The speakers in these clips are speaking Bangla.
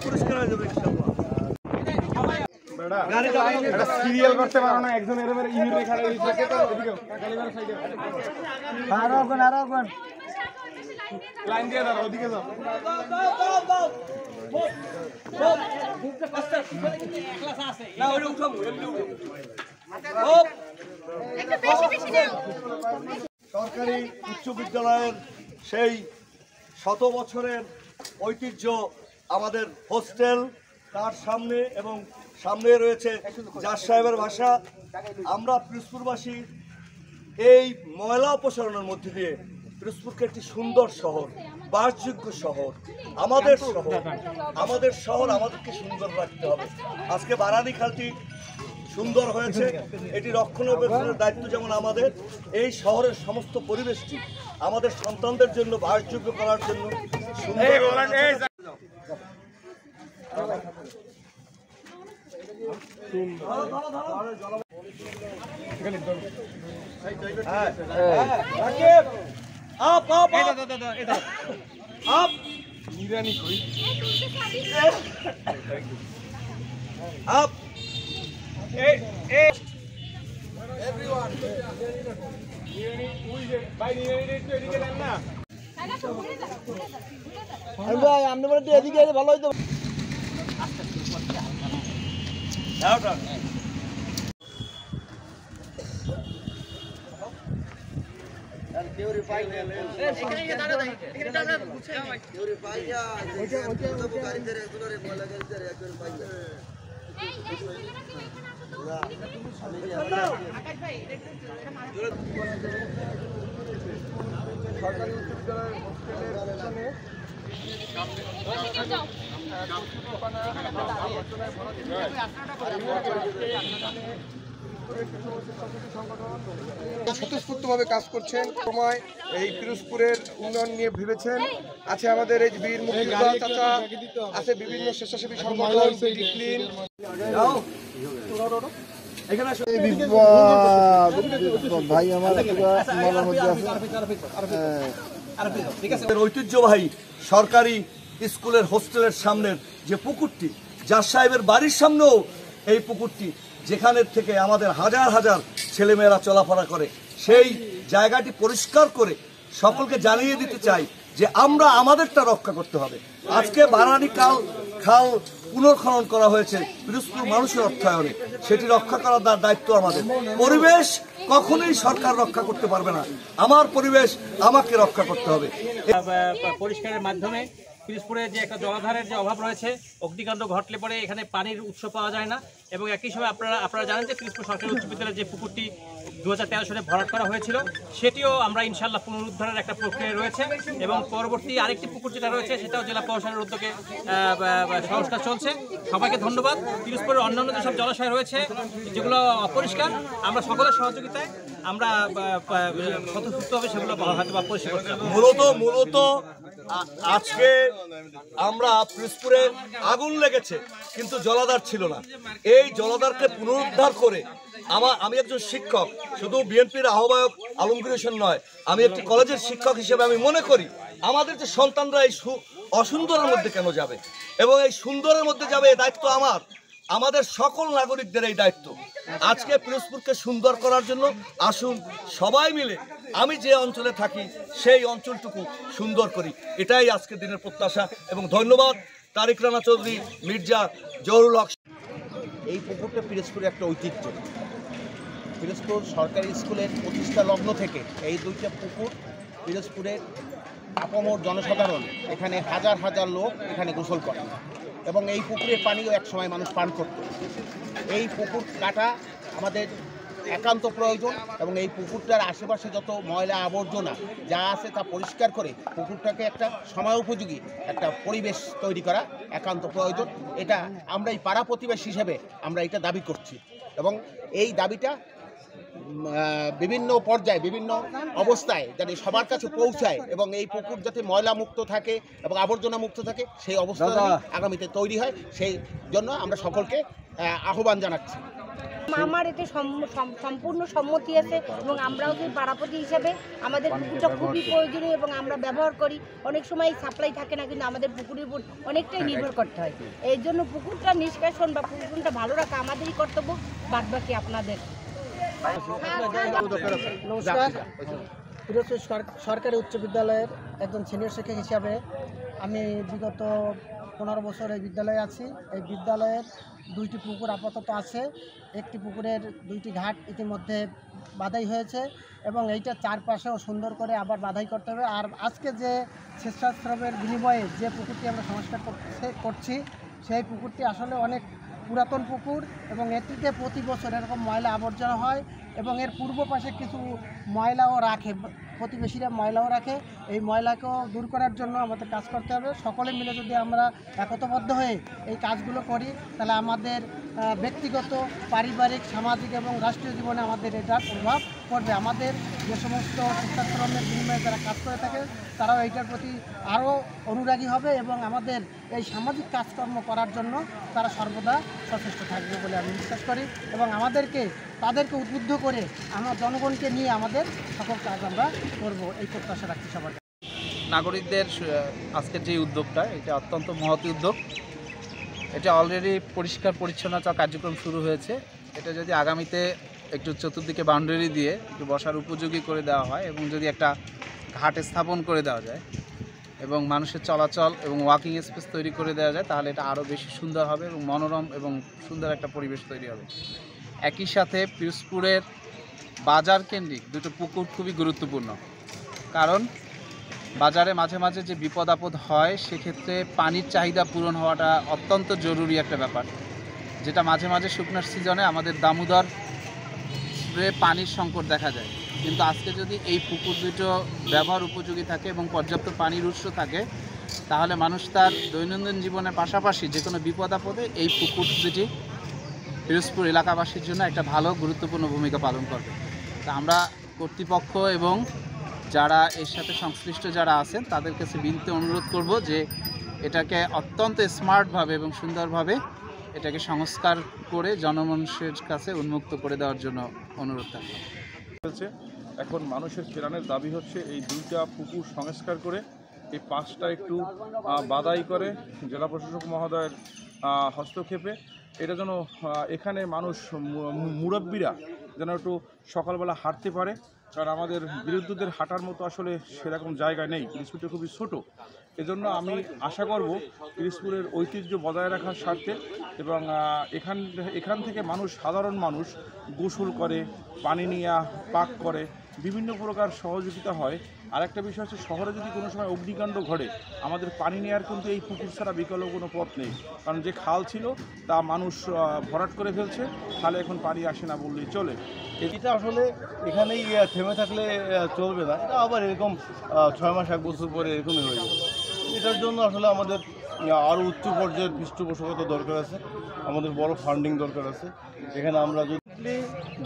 পরিষ্কার হয়ে যাবে ইনশাআল্লাহ। সিরিয়াল করতে পারো না, একজন এর উপরে ইউর রেখা দিতে তো এদিকে গালিবার সাইডে আরো লাইন দিয়ে দাও, ওদিকে যাও। সরকারি উচ্চ বিদ্যালয়ের সেই শত বছরের ঐতিহ্য আমাদের হোস্টেল, তার সামনে এবং সামনে রয়েছে জাজ সাহেবের বাসা। আমরা পিরোজপুরবাসী এই ময়লা অপসারণের মধ্যে দিয়ে পিরোজপুরকে একটি সুন্দর শহর, বাসযোগ্য শহর, আমাদের শহর আমাদেরকে সুন্দর রাখতে হবে। আজকে বারানি খালটি সুন্দর হয়েছে, এটি রক্ষণাবেক্ষণের দায়িত্ব যেমন আমাদের, এই শহরের সমস্ত পরিবেশটি আমাদের সন্তানদের জন্য বাসযোগ্য করার জন্য আপনি বলে এদিকে ভালো হইতো। সরকারি উচ্চ বিদ্যালয়ের হোস্টেলের স্বতঃস্ফূর্তভাবে কাজ করছেন। সময় এই পিরোজপুরের উন্নয়ন নিয়ে ভেবেছেন। আছে আমাদের এই বীর মুক্তিযোদ্ধা চাচা, আছে বিভিন্ন স্বেচ্ছাসেবী সংগঠন, ভাই আমার ঐতিহ্যবাহী সরকারি স্কুলের হোস্টেলের সামনের যে পুকুরটি, জাজ সাহেবের বাড়ির সামনেও এই পুকুরটি, যেখানে থেকে আমাদের হাজার হাজার ছেলেমেয়েরা চলাফেরা করে, সেই জায়গাটি পরিষ্কার করে সকলকে জানিয়ে দিতে চাই যে আমরা আমাদেরটা রক্ষা করতে হবে। আজকে বারানি খাল পুনর্খনন করা হয়েছে পিরোজপুর মানুষের অর্থায়নে, সেটি রক্ষা করার দায়িত্ব আমাদের। পরিবেশ কখনোই সরকার রক্ষা করতে পারবে না, আমার পরিবেশ আমাকে রক্ষা করতে হবে। পরিষ্কারের মাধ্যমে পিরোজপুরে যে একটা জলাধারের যে অভাব রয়েছে, অগ্নিকাণ্ড ঘটলে পরে এখানে পানির উৎস পাওয়া যায় না, এবং একই সময় আপনারা জানেন যে পিরোজপুর সরকারি উচ্চ বিদ্যালয়ের যে পুকুরটি 2013 সালে ভরাট করা হয়েছিল, সেটিও আমরা ইনশাল্লাহ পুনরুদ্ধারের একটা প্রক্রিয়া রয়েছে, এবং পরবর্তী আরেকটি পুকুর যেটা রয়েছে সেটাও জেলা প্রশাসনের উদ্যোগে সংস্কার চলছে। সবাইকে ধন্যবাদ। পিরোজপুরের অন্যান্য যেসব জলাশয় রয়েছে যেগুলো অপরিষ্কার, আমরা সকলের সহযোগিতায় আমরা স্বতঃস্ফূর্তভাবে সেগুলো হয়তো বা পরিষ্কার করতে হবে। মূলত আজকে আমরা পিরোজপুরে আগুন লেগেছে কিন্তু জলাধার ছিল না, এই জলাধারকে পুনরুদ্ধার করে আমি একজন শিক্ষক, শুধু বিএনপির আহ্বায়ক আলমগীর হোসেন নয়, আমি একটি কলেজের শিক্ষক হিসেবে আমি মনে করি আমাদের যে সন্তানরা এই অসুন্দরের মধ্যে কেন যাবে, এবং এই সুন্দরের মধ্যে যাবে, এই দায়িত্ব আমাদের সকল নাগরিকদের এই দায়িত্ব। আজকে পিরোজপুরকে সুন্দর করার জন্য আসুন সবাই মিলে আমি যে অঞ্চলে থাকি সেই অঞ্চলটুকু সুন্দর করি, এটাই আজকের দিনের প্রত্যাশা। এবং ধন্যবাদ তারিক রানা চৌধুরী, মির্জা জহুরুল হক। এই পুকুরটা পিরোজপুরের একটা ঐতিহ্য। পিরোজপুর সরকারি স্কুলের প্রতিষ্ঠা লগ্ন থেকে এই দুইটা পুকুর পিরোজপুরের আপামর জনসাধারণ, এখানে হাজার হাজার লোক এখানে গোসল করে, এবং এই পুকুরের পানিও একসময় মানুষ পান করত। এই পুকুর কাটা আমাদের একান্ত প্রয়োজন, এবং এই পুকুরটার আশেপাশে যত ময়লা আবর্জনা যা আছে তা পরিষ্কার করে পুকুরটাকে একটা সময় উপযোগী একটা পরিবেশ তৈরি করা একান্ত প্রয়োজন। এটা আমরা এই পাড়া প্রতিবেশী হিসেবে আমরা এটা দাবি করছি, এবং এই দাবিটা বিভিন্ন পর্যায়ে বিভিন্ন অবস্থায় যাতে সবার কাছে পৌঁছায়, এবং এই পুকুর যাতে ময়লা মুক্ত থাকে এবং আবর্জনা মুক্ত থাকে সেই অবস্থা আগামীতে তৈরি হয়, সেই জন্য আমরা সকলকে আহ্বান জানাচ্ছি। আমার এতে সম্পূর্ণ সম্মতি আছে এবং আমরাও যে পাড়াপতি হিসাবে আমাদের পুকুরটা খুবই প্রয়োজনীয় এবং আমরা ব্যবহার করি। অনেক সময় সাপ্লাই থাকে না, কিন্তু আমাদের পুকুরের উপর অনেকটাই নির্ভর করতে হয়। এই জন্য পুকুরটা নিষ্কাশন বা পুকুরটা ভালো রাখা আমাদেরই কর্তব্য, বাদবাকি আপনাদের। নমস্কার, পিরোজপুর সরকারি উচ্চ বিদ্যালয়ের একজন সিনিয়র শিক্ষক হিসাবে আমি বিগত 15 বছর এই বিদ্যালয়ে আছি। এই বিদ্যালয়ের 2টি পুকুর আপাতত আছে। একটি পুকুরের 2টি ঘাট ইতিমধ্যে বাধাই হয়েছে এবং এইটার চারপাশেও সুন্দর করে আবার বাধাই করতে হবে। আর আজকে যে স্বেচ্ছাশ্রমের বিনিময়ে যে পুকুরটি আমরা সংস্কার করছি, সেই পুকুরটি আসলে অনেক পুরাতন পুকুর এবং এটিতে প্রতি বছর এরকম ময়লা আবর্জনা হয় এবং এর পূর্ব পাশে কিছু ময়লাও রাখে, প্রতিবেশীরা ময়লাও রাখে। এই ময়লাকেও দূর করার জন্য আমাদের কাজ করতে হবে। সকলে মিলে যদি আমরা একতাবদ্ধ হয়ে এই কাজগুলো করি, তাহলে আমাদের ব্যক্তিগত, পারিবারিক, সামাজিক এবং রাষ্ট্রীয় জীবনে আমাদের এটার প্রভাব পড়বে। আমাদের যে সমস্ত স্বেচ্ছাশ্রমের বিনিময়ে যারা কাজ করে থাকে, তারাও এইটার প্রতি আরও অনুরাগী হবে এবং আমাদের এই সামাজিক কাজকর্ম করার জন্য তারা সর্বদা সচেষ্ট থাকবে বলে আমি বিশ্বাস করি এবং তাদেরকে উদ্বুদ্ধ করে আমরা জনগণকে নিয়ে আমাদের সকল কাজ আমরা করব, এই প্রত্যাশা রাখছি সবার। নাগরিকদের আজকের যে উদ্যোগটা, এটা অত্যন্ত মহৎ উদ্যোগ। এটা অলরেডি পরিষ্কার পরিচ্ছন্নতা কার্যক্রম শুরু হয়েছে। এটা যদি আগামীতে একটু চতুর্দিকে বাউন্ডারি দিয়ে একটু বসার উপযোগী করে দেওয়া হয় এবং যদি একটা ঘাট স্থাপন করে দেওয়া যায় এবং মানুষের চলাচল এবং ওয়াকিং স্পেস তৈরি করে দেওয়া যায়, তাহলে এটা আরও বেশি সুন্দর হবে এবং মনোরম এবং সুন্দর একটা পরিবেশ তৈরি হবে। একই সাথে পিরোজপুরের বাজার কেন্দ্রিক 2টো পুকুর খুবই গুরুত্বপূর্ণ, কারণ বাজারে মাঝে মাঝে যে বিপদ আপদ হয়, সেক্ষেত্রে পানির চাহিদা পূরণ হওয়াটা অত্যন্ত জরুরি একটা ব্যাপার, যেটা মাঝে মাঝে শুকনার সিজনে আমাদের দামোদরে পানির সংকট দেখা যায়। কিন্তু আজকে যদি এই পুকুর 2টো ব্যবহার উপযোগী থাকে এবং পর্যাপ্ত পানির উৎস থাকে, তাহলে মানুষ তার দৈনন্দিন জীবনের পাশাপাশি যে কোনো বিপদ আপদে এই পুকুর 2টি পিরোজপুর এলাকাবাসীর জন্য একটা ভালো গুরুত্বপূর্ণ ভূমিকা পালন করবে। তা আমরা কর্তৃপক্ষ এবং যারা এর সাথে সংশ্লিষ্ট যারা আছেন, তাদের কাছে বিনতে অনুরোধ করব যে এটাকে অত্যন্ত স্মার্টভাবে এবং সুন্দরভাবে এটাকে সংস্কার করে জনমানুষের কাছে উন্মুক্ত করে দেওয়ার জন্য অনুরোধ থাকবে। এখন মানুষের প্রাণের দাবি হচ্ছে এই 2টা পুকুর সংস্কার করে এই 5টা একটু বাদাই করে জেলা প্রশাসক মহোদয়ের হস্তক্ষেপে এটা যেন এখানে মানুষ মুরব্বীরা যেন একটু সকালবেলা হাঁটতে পারে, কারণ আমাদের বিরুদ্ধদের হাঁটার মতো আসলে সেরকম জায়গা নেই। পিরোজপুরটা খুবই ছোট। এজন্য আমি আশা করব পিরোজপুরের ঐতিহ্য বজায় রাখার স্বার্থে এবং এখান থেকে সাধারণ মানুষ গোসল করে, পানি নিয়ে পাক করে, বিভিন্ন প্রকার সহযোগিতা হয়। আর একটা বিষয় হচ্ছে, শহরে যদি কোনো সময় অগ্নিকাণ্ড ঘটে, আমাদের পানি নেওয়ার কিন্তু এই পুকুর ছাড়া বিকল্প কোনো পথ নেই, কারণ যে খাল ছিল তা মানুষ ভরাট করে ফেলছে, খালে এখন পানি আসে না বললেই চলে। এটা আসলে এখানেই থেমে থাকলে চলবে না, এটা আবার এরকম 6 মাস 1 বছর পরে এরকমই হয়ে যাবে। এটার জন্য আসলে আমাদের আরও উচ্চ পর্যায়ের পৃষ্ঠপোষকতা দরকার আছে, আমাদের বড় ফান্ডিং দরকার আছে। এখানে আমরা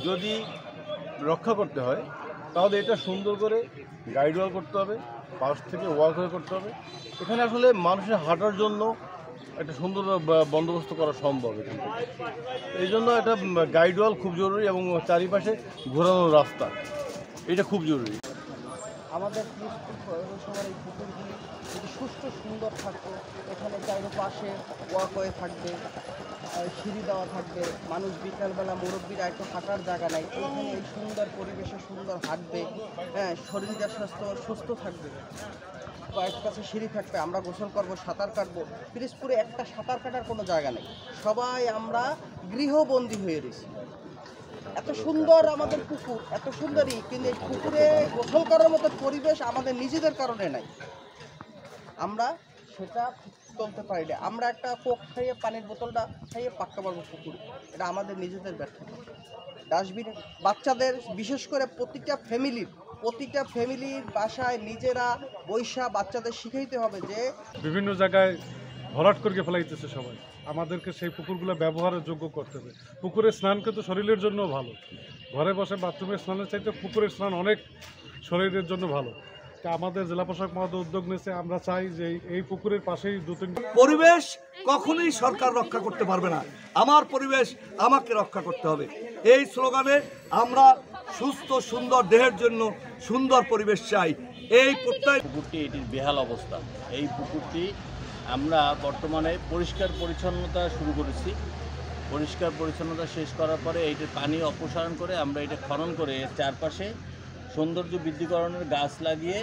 যদি রক্ষা করতে হয়, তাহলে এটা সুন্দর করে গাইড ওয়াল করতে হবে, পাশ থেকে ওয়াকওয়ে করতে হবে। এখানে আসলে মানুষের হাঁটার জন্য একটা সুন্দর বন্দোবস্ত করা সম্ভব এখান থেকে। এই জন্য একটা গাইড ওয়াল খুব জরুরি এবং চারিপাশে ঘোরানোর রাস্তা, এটা খুব জরুরি। আমাদের পিরোজপুর পৌরসভার এই পুকুরগুলি যদি সুষ্ঠু সুন্দর থাকতো, এখানে চারিপাশে ওয়াকওয়ে থাকবে, সিঁড়ি দেওয়া থাকবে, মানুষ বিকালবেলা মুরব্বীরা একটু হাঁটার জায়গা নাই, এখানে এই সুন্দর পরিবেশে সুন্দর হাঁটবে, শরীরটা সুস্থ থাকবে। কয়েকটা কাছে সিঁড়ি থাকবে, আমরা গোসল করবো, সাঁতার কাটবো। পিরোজপুরে একটা সাঁতার কাটার কোনো জায়গা নেই, সবাই আমরা গৃহবন্দী হয়ে রয়েছি। এত সুন্দর আমাদের পুকুর, এত সুন্দরই, কিন্তু এই পুকুরে গোসল করার মতো পরিবেশ আমাদের নিজেদের কারণে নাই, আমরা সেটা চলতে পারি না। আমরা একটা কোক খাইয়ে, পানির বোতলটা খাইয়ে পাক্কা পারবো পুকুরে, এটা আমাদের নিজেদের ব্যর্থতা। ডাস্টবিনে বাচ্চাদের, বিশেষ করে প্রতিটা ফ্যামিলির বাসায় নিজেরা বৈশা বাচ্চাদের শিখাইতে হবে যে বিভিন্ন জায়গায় ভরাট করে ফেলাইতেছে সবাই, আমাদেরকে সেই পুকুরগুলো ব্যবহারের যোগ্য করতে হবে। পুকুরে স্নান কিন্তু শরীরের জন্য ভালো, ঘরে বসে বাথরুমে স্নানের চাইতে পুকুরের স্নান অনেক শরীরের জন্য ভালো। তা আমাদের জেলা প্রশাসক মহোদয় উদ্যোগ নিয়েছে। আমরা চাই যে এই পুকুরের পাশেই 2-3টি পরিবেশ কখনোই সরকার রক্ষা করতে পারবে না, আমার পরিবেশ আমাকে রক্ষা করতে হবে। এই স্লোগানে আমরা সুস্থ সুন্দর দেহের জন্য সুন্দর পরিবেশ চাই। এই প্রত্যয় পুকুরটি এটির বেহাল অবস্থা। এই পুকুরটি আমরা বর্তমানে পরিষ্কার পরিচ্ছন্নতা শুরু করেছি। পরিষ্কার পরিচ্ছন্নতা শেষ করার পরে এইটির পানি অপসারণ করে আমরা এটা খনন করে এর চারপাশে সৌন্দর্য বৃদ্ধিকরণের গাছ লাগিয়ে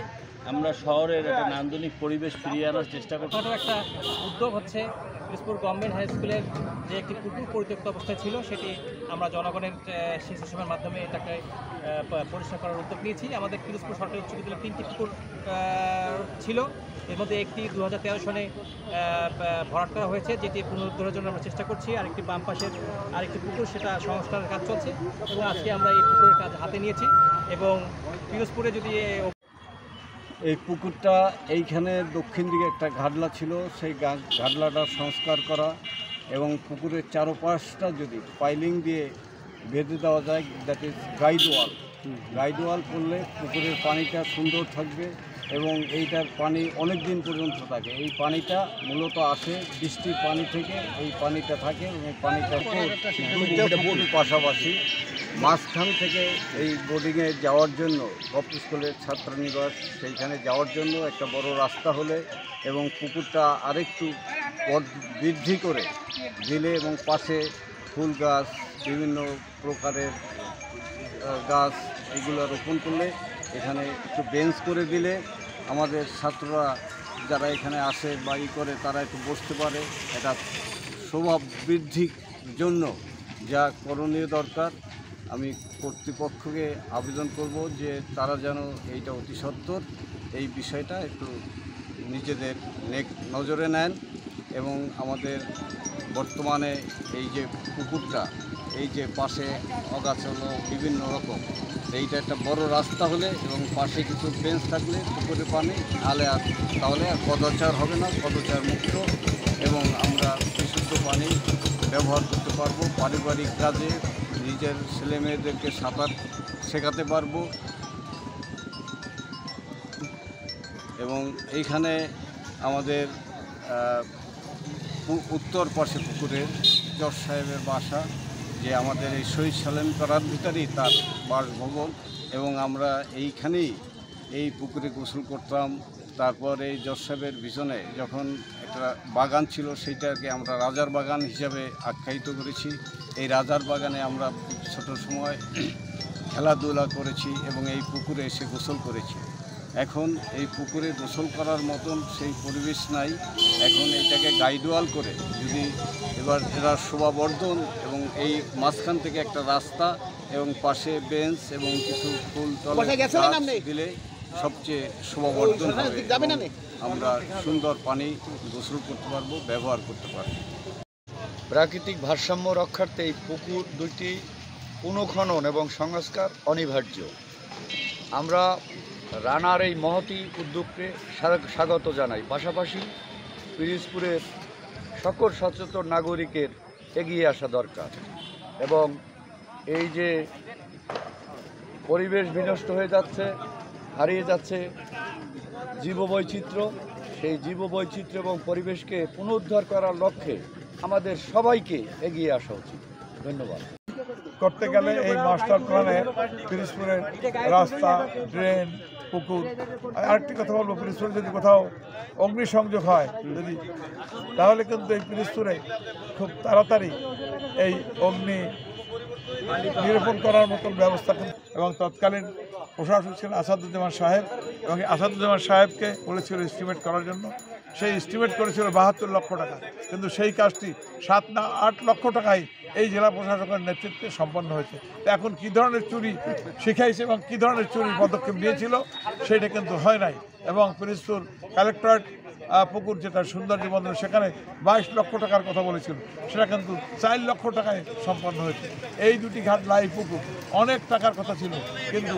আমরা শহরের একটা নান্দনিক পরিবেশ ফিরিয়ে আনার চেষ্টা করছি। ছোটো একটা উদ্যোগ হচ্ছে পিরোজপুর গভর্নমেন্ট হাই স্কুলের যে একটি পুকুর পরিত্যক্ত অবস্থায় ছিল, সেটি আমরা জনগণের স্বেচ্ছাসেবীর মাধ্যমে এটাকে পরিষ্কার করার উদ্যোগ নিয়েছি। আমাদের পিরোজপুর সরকারি উচ্চ বিদ্যালয়ে 3টি পুকুর ছিল, এর মধ্যে একটি 2013 সালে ভরাট করা হয়েছে, যেটি পুনরুদ্ধারের জন্য আমরা চেষ্টা করছি। আরেকটি বাম পাশের আরেকটি পুকুর, সেটা সংস্কারের কাজ চলছে এবং আজকে আমরা এই পুকুরের কাজ হাতে নিয়েছি। এবং পিরোজপুরে যদি এই পুকুরটা এইখানে দক্ষিণ দিকে একটা ঘাটলা ছিল, সেই ঘাটলাটা সংস্কার করা এবং পুকুরের চারপাশটা যদি পাইলিং দিয়ে বেঁধে দেওয়া যায়, দ্যাট ইজ গাইড ওয়াল করলে পুকুরের পানিটা সুন্দর থাকবে এবং এইটার পানি অনেক দিন পর্যন্ত থাকে। এই পানিটা মূলত আসে বৃষ্টির পানি থেকে, এই পানিটা থাকে এবং এই পানিটা পাশাপাশি মাঝখান থেকে এই বোর্ডিংয়ে যাওয়ার জন্য গভ স্কুলের ছাত্রনিবাস সেইখানে যাওয়ার জন্য একটা বড় রাস্তা হলে এবং পুকুরটা আরেকটু বৃদ্ধি করে দিলে এবং পাশে ফুল গাছ, বিভিন্ন প্রকারের গাছ এগুলো রোপণ করলে, এখানে একটু বেঞ্চ করে দিলে আমাদের ছাত্ররা যারা এখানে আসে বা করে তারা একটু বসতে পারে। এটা স্বভাব বৃদ্ধির জন্য যা করণীয় দরকার, আমি কর্তৃপক্ষকে আবেদন করব যে তারা যেন এইটা অতি সত্বর এই বিষয়টা একটু নিজেদের নজরে নেন এবং আমাদের বর্তমানে এই যে পুকুরটা, এই যে পাশে অগাছালো বিভিন্ন রকম, এইটা একটা বড় রাস্তা হলে এবং পাশে কিছু বেঞ্চ থাকলে পুকুরে পানি তাহলে আর পদচার হবে না, পদচার মুক্ত এবং আমরা বিশুদ্ধ পানি ব্যবহার করতে পারবো। পারিবারিক কাজে নিজের ছেলেমেয়েদেরকে সাঁতার শেখাতে পারবো এবং এইখানে আমাদের উত্তর পাশে পুকুরের জজ সাহেবের বাসা, যে আমাদের এই শহীদ সালেম করার ভিতরেই তার বাসভবন এবং আমরা এইখানেই এই পুকুরে গোসল করতাম। তারপর এই জজ সাহেবের পিছনে যখন একটা বাগান ছিল, সেইটাকে আমরা রাজার বাগান হিসাবে আখ্যায়িত করেছি। এই রাজার বাগানে আমরা ছোট সময় খেলাধুলা করেছি এবং এই পুকুরে এসে গোসল করেছি। এখন এই পুকুরে গোসল করার মতন সেই পরিবেশ নাই। এখন এটাকে গাইডওয়াল করে যদি এবার এরা শোভাবর্ধন এবং এই মাঝখান থেকে একটা রাস্তা এবং পাশে বেঞ্চ এবং কিছু ফুল দিলে সবচেয়ে শোভাবর্ধন হবে, আমরা সুন্দর পানি গোসল করতে পারবো, ব্যবহার করতে পারবো। প্রাকৃতিক ভারসাম্য রক্ষার্থে এই পুকুর দুইটি পুনঃখনন এবং সংস্কার অনিবার্য। আমরা রানার এই মহতি উদ্যোগকে স্বাগত জানাই। পাশাপাশি পিরোজপুরের সকল সচেতন নাগরিকের এগিয়ে আসা দরকার এবং এই যে পরিবেশ বিনষ্ট হয়ে যাচ্ছে, হারিয়ে যাচ্ছে জীববৈচিত্র্য, সেই জীববৈচিত্র্য এবং পরিবেশকে পুনরুদ্ধার করার লক্ষ্যে আমাদের সবাইকে এগিয়ে আসা উচিত। ধন্যবাদ। করতে গেলে এই মাস্টার প্ল্যানে পিরোজপুরের রাস্তা, ড্রেন, পুকুর, আরেকটি কথা বলবো, পিরোজপুরে যদি কোথাও অগ্নিসংযোগ হয় যদি, তাহলে কিন্তু এই পিরোজপুরে খুব তাড়াতাড়ি এই অগ্নি নিরূপণ করার মতন ব্যবস্থা এবং তৎকালীন প্রশাসক ছিলেন আসাদুজ্জামান সাহেব এবং আসাদুজ্জামান সাহেবকে বলেছিল এস্টিমেট করার জন্য। সেই এস্টিমেট করেছিল 72 লক্ষ টাকা, কিন্তু সেই কাজটি 7 না 8 লক্ষ টাকায় এই জেলা প্রশাসকের নেতৃত্বে সম্পন্ন হয়েছে। এখন কী ধরনের চুরি শিখাইছে এবং কী ধরনের চুরির পদক্ষেপ নিয়েছিল সেটা কিন্তু হয় নাই। এবং পিরোজপুর কালেক্টরেট পুকুর যেটা সৌন্দর্য বন্দর, সেখানে 22 লক্ষ টাকার কথা বলেছিল, সেটা কিন্তু 4 লক্ষ টাকায় সম্পন্ন হয়েছে। এই দুটি ঘাট লাই পুকুর অনেক টাকার কথা ছিল, কিন্তু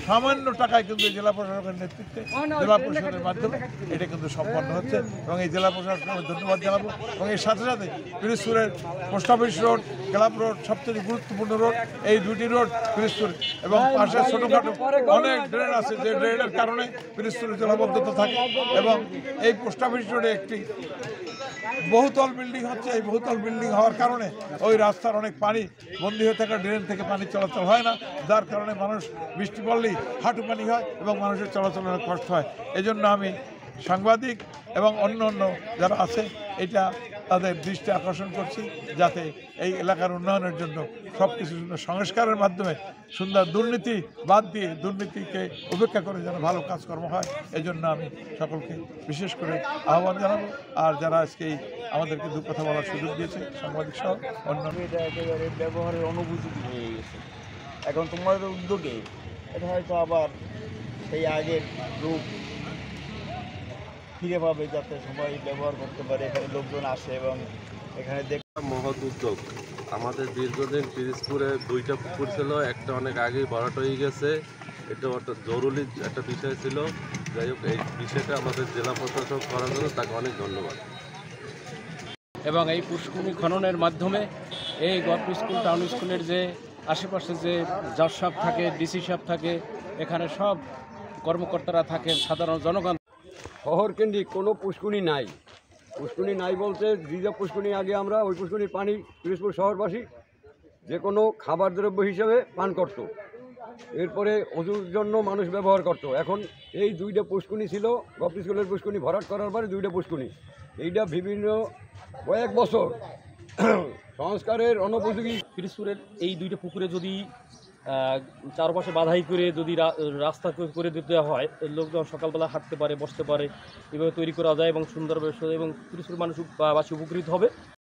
সামান্য টাকায় কিন্তু এই জেলা প্রশাসকের নেতৃত্বে জেলা পরিষদের মাধ্যমে এটা কিন্তু সম্পন্ন হচ্ছে এবং এই জেলা প্রশাসনকে আমি ধন্যবাদ জানাবো। এবং এর সাথে সাথে পিরোজপুরের post office road, club road সবচেয়ে গুরুত্বপূর্ণ রোড, এই দুটি রোড পিরোজপুর এবং পাশে ছোটোখাটো অনেক ড্রেন আছে যে ড্রেনের কারণে পিরোজপুরের জলাবদ্ধতা থাকে এবং এই পোস্ট অফিস রোডে একটি বহুতল বিল্ডিং হচ্ছে। এই বহুতল বিল্ডিং হওয়ার কারণে ওই রাস্তার অনেক পানি বন্দী হয়ে থাকা ড্রেন থেকে পানি চলাচল হয় না, যার কারণে মানুষ বৃষ্টি পড়লেই হাঁটু পানি হয় এবং মানুষের চলাচলের অনেক কষ্ট হয়। এজন্য আমি সাংবাদিক এবং অন্য যারা আছে এটা তাদের দৃষ্টি আকর্ষণ করছি যাতে এই এলাকার উন্নয়নের জন্য সব কিছু সংস্কারের মাধ্যমে সুন্দর দুর্নীতি বাদ দিয়ে দুর্নীতিকে উপেক্ষা করে যেন ভালো কাজকর্ম হয়, এজন্য আমি সকলকে বিশেষ করে আহ্বান জানাবো। আর যারা আজকে আমাদেরকে দু কথা বলার সুযোগ দিয়েছে সাংবাদিক সহ অন্য, এটা একেবারে ব্যবহারের অনুপযোগী হয়ে গেছে। এখন তোমাদের উদ্যোগে এটা হয়তো আবার সেই আগের রূপ ফিরে পাবে, যাতে সবাই ব্যবহার করতে পারে, এখানে লোকজন আসে এবং এখানে মহৎ উদ্যোগ। আমাদের দীর্ঘদিন পিরোজপুরে দুইটা পুকুর ছিল, একটা অনেক আগেই ভরাট হয়ে গেছে। এটা একটা জরুরি একটা বিষয় ছিল। যাই হোক, এই বিষয়টা আমাদের জেলা প্রশাসক করার জন্য তাকে অনেক ধন্যবাদ। এবং এই পুষ্করিণী খননের মাধ্যমে এই গল্প স্কুল, টাউন স্কুলের যে আশেপাশে যে জজ সাহেব থাকে, ডিসি সাহেব থাকে, এখানে সব কর্মকর্তারা থাকেন, সাধারণ জনগণ। শহর কেন্দ্রিক কোনো পুষ্কুনি নাই। পুষ্কুনি নাই বলতে যে পুষ্কুনি আগে আমরা ওই পুষ্কুনির পানি পিরোজপুর শহরবাসী যে কোনো খাবার দ্রব্য হিসেবে পান করত, এরপরে অজুর জন্য মানুষ ব্যবহার করত। এখন এই দুইটা পুষ্কুনি ছিল, গল্প স্কুলের পুষ্কুনি ভরাট করার পরে দুইটা পুষ্কুনি, এইটা বিভিন্ন কয়েক বছর সংস্কারের অনুপযোগী। পিরোজপুরের এই দুইটা পুকুরে যদি চারপাশে বাধাই করে যদি রাস্তা করে দিতে হয়, লোকজন সকালবেলা হাঁটতে পারে, বসতে পারে, এভাবে তৈরি করা যায় এবং সুন্দর এবং পিরোজপুর মানুষ উপকৃত হবে।